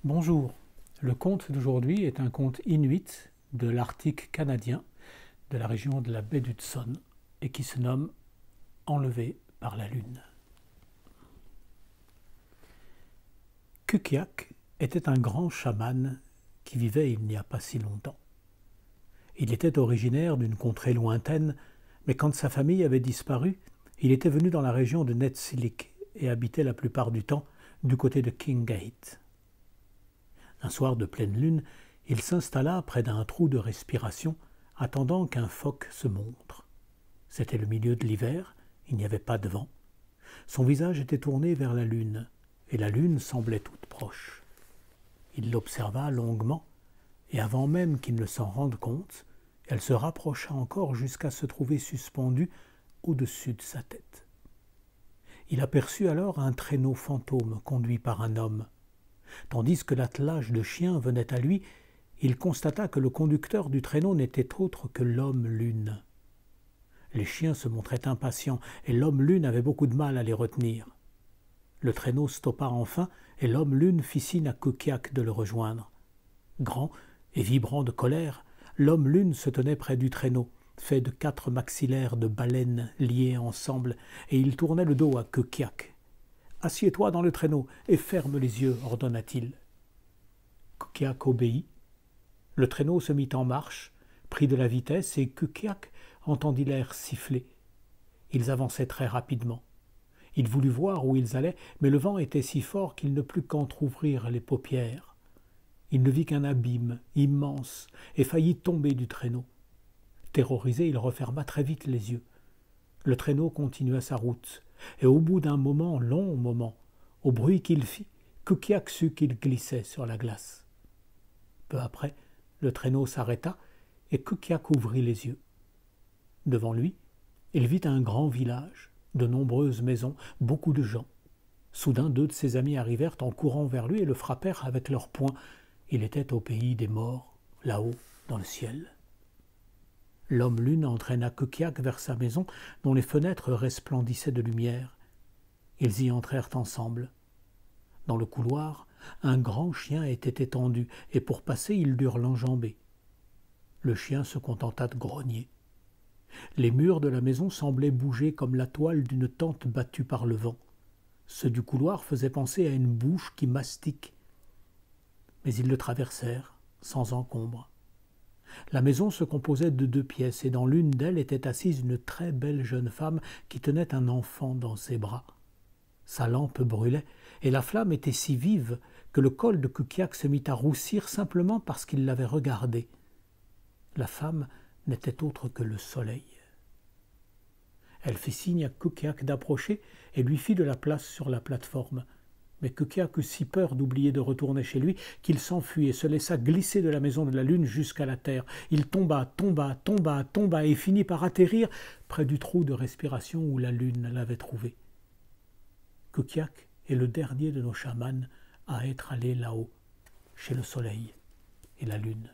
Bonjour, le conte d'aujourd'hui est un conte inuit de l'Arctique canadien, de la région de la baie d'Hudson, et qui se nomme Enlevé par la lune. Kukiak était un grand chaman qui vivait il n'y a pas si longtemps. Il était originaire d'une contrée lointaine, mais quand sa famille avait disparu, il était venu dans la région de Netsilik et habitait la plupart du temps du côté de Kingate. Un soir de pleine lune, il s'installa près d'un trou de respiration, attendant qu'un phoque se montre. C'était le milieu de l'hiver, il n'y avait pas de vent. Son visage était tourné vers la lune, et la lune semblait toute proche. Il l'observa longuement, et avant même qu'il ne s'en rende compte, elle se rapprocha encore jusqu'à se trouver suspendue au-dessus de sa tête. Il aperçut alors un traîneau fantôme conduit par un homme. Tandis que l'attelage de chiens venait à lui, il constata que le conducteur du traîneau n'était autre que l'homme-lune. Les chiens se montraient impatients, et l'homme-lune avait beaucoup de mal à les retenir. Le traîneau stoppa enfin, et l'homme-lune fit signe à Kukiak de le rejoindre. Grand et vibrant de colère, l'homme-lune se tenait près du traîneau, fait de 4 maxillaires de baleines liés ensemble, et il tournait le dos à Kukiak. « Assieds-toi dans le traîneau et ferme les yeux, ordonna-t-il. Kukiak obéit. Le traîneau se mit en marche, prit de la vitesse, et Kukiak entendit l'air siffler. Ils avançaient très rapidement. Il voulut voir où ils allaient, mais le vent était si fort qu'il ne put qu'entr'ouvrir les paupières. Il ne vit qu'un abîme immense et faillit tomber du traîneau. Terrorisé, il referma très vite les yeux. Le traîneau continua sa route, et au bout d'un moment, long moment, au bruit qu'il fit, Kukiak sut qu'il glissait sur la glace. Peu après, le traîneau s'arrêta, et Kukiak ouvrit les yeux. Devant lui, il vit un grand village, de nombreuses maisons, beaucoup de gens. Soudain, 2 de ses amis arrivèrent en courant vers lui et le frappèrent avec leurs poings. Il était au pays des morts, là-haut, dans le ciel. L'homme-lune entraîna Kukiak vers sa maison, dont les fenêtres resplendissaient de lumière. Ils y entrèrent ensemble. Dans le couloir, un grand chien était étendu, et pour passer, ils durent l'enjamber. Le chien se contenta de grogner. Les murs de la maison semblaient bouger comme la toile d'une tente battue par le vent. Ceux du couloir faisaient penser à une bouche qui mastique. Mais ils le traversèrent, sans encombre. La maison se composait de 2 pièces, et dans l'une d'elles était assise une très belle jeune femme qui tenait un enfant dans ses bras. Sa lampe brûlait, et la flamme était si vive que le col de Kukiak se mit à roussir simplement parce qu'il l'avait regardée. La femme n'était autre que le soleil. Elle fit signe à Kukiak d'approcher et lui fit de la place sur la plateforme. Mais Kukiak eut si peur d'oublier de retourner chez lui qu'il s'enfuit et se laissa glisser de la maison de la lune jusqu'à la terre. Il tomba et finit par atterrir près du trou de respiration où la lune l'avait trouvé. Kukiak est le dernier de nos chamans à être allé là-haut, chez le soleil et la lune.